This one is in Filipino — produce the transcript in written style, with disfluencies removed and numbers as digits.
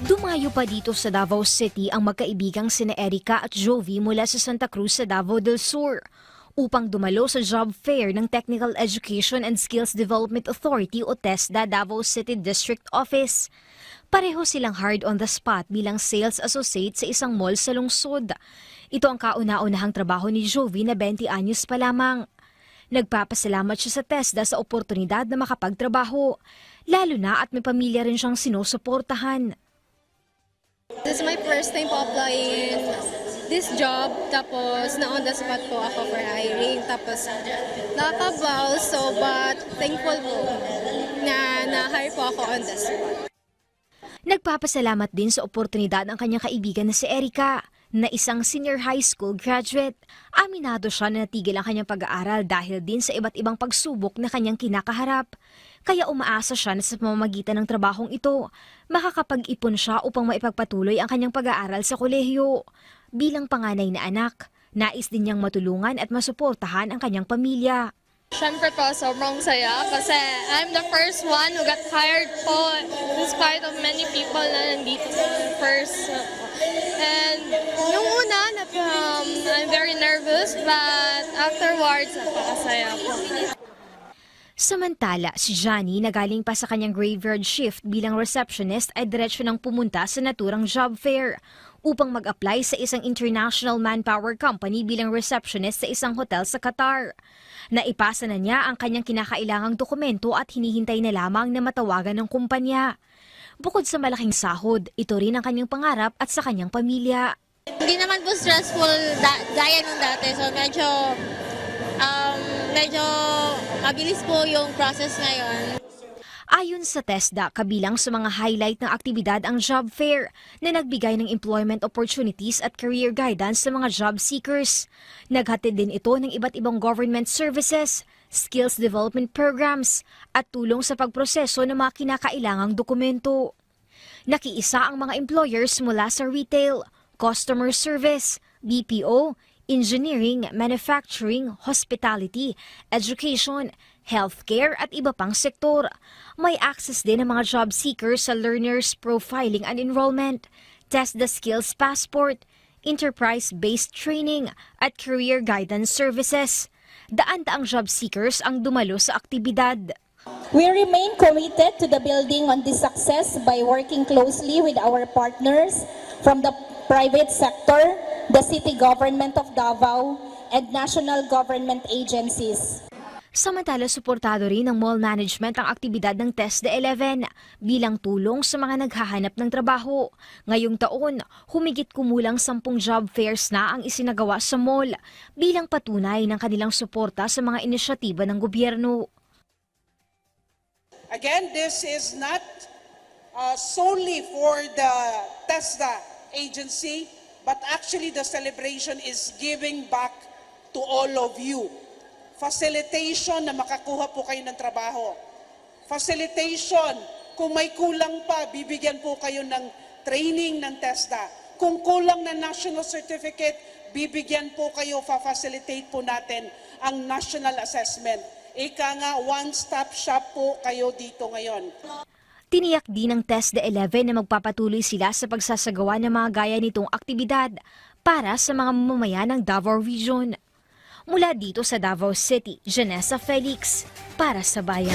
Dumayo pa dito sa Davao City ang magkaibigang sina Erica at Jovi mula sa Santa Cruz sa Davao del Sur upang dumalo sa job fair ng Technical Education and Skills Development Authority o TESDA Davao City District Office. Pareho silang hard on the spot bilang sales associate sa isang mall sa lungsod. Ito ang kauna-unahang trabaho ni Jovi na 20 anyos pa lamang. Nagpapasalamat siya sa TESDA sa oportunidad na makapagtrabaho, lalo na at may pamilya rin siyang sinusuportahan. This is my first time po applying this job, tapos na on the spot po ako for hiring, tapos nakabaw, but thankful po na na-hire po ako on the spot. Nagpapasalamat din sa oportunidad ang kanyang kaibigan na si Erica, na isang senior high school graduate. Aminado siya na natigil ang kanyang pag-aaral dahil din sa iba't ibang pagsubok na kanyang kinakaharap. Kaya umaasa siya na sa pamamagitan ng trabahong ito, makakapag-ipon siya upang maipagpatuloy ang kanyang pag-aaral sa kolehiyo. Bilang panganay na anak, nais din niyang matulungan at masuportahan ang kanyang pamilya. Siyempre po, sobrang saya kasi I'm the first one who got hired po despite of many people na nandito first. And nung una, I'm very nervous but afterwards, napakasaya po. Samantala, si Johnny na galing pa sa kanyang graveyard shift bilang receptionist ay diretsyo nang pumunta sa naturang job fair upang mag-apply sa isang international manpower company bilang receptionist sa isang hotel sa Qatar. Naipasa na niya ang kanyang kinakailangang dokumento at hinihintay na lamang na matawagan ng kumpanya. Bukod sa malaking sahod, ito rin ang kanyang pangarap at sa kanyang pamilya. Hindi naman po stressful gaya nung dati, so medyo mabilis po yung process ngayon. Ayon sa TESDA, kabilang sa mga highlight ng aktibidad ang job fair na nagbigay ng employment opportunities at career guidance sa mga job seekers. Naghatid din ito ng iba't ibang government services, skills development programs at tulong sa pagproseso ng mga kinakailangang dokumento. Nakiisa ang mga employers mula sa retail, customer service, BPO, engineering, manufacturing, hospitality, education, healthcare at iba pang sektor. May access din ang mga job seekers sa Learners Profiling and Enrollment, TESDA Skills Passport, Enterprise-Based Training at Career Guidance Services. Daan-daang job seekers ang dumalo sa aktibidad. We remain committed to the building on this success by working closely with our partners from the private sector, the city government of Davao, and national government agencies. Samantala, suportado rin ng mall management ang aktibidad ng TESDA 11 bilang tulong sa mga naghahanap ng trabaho. Ngayong taon, humigit kumulang 10 job fairs na ang isinagawa sa mall bilang patunay ng kanilang suporta sa mga inisyatiba ng gobyerno. Again, this is not solely for the TESDA agency, but actually the celebration is giving back to all of you. Facilitation na makakuha po kayo ng trabaho. Facilitation, kung may kulang pa, bibigyan po kayo ng training ng TESDA. Kung kulang na national certificate, bibigyan po kayo, fa-facilitate po natin ang national assessment. Ika nga, one-stop shop po kayo dito ngayon. Tiniyak din ng TESDA 11 na magpapatuloy sila sa pagsasagawa ng mga gaya nitong aktibidad para sa mga mamamayan ng Davao Region. Mula dito sa Davao City, Janessa Felix para sa Bayan.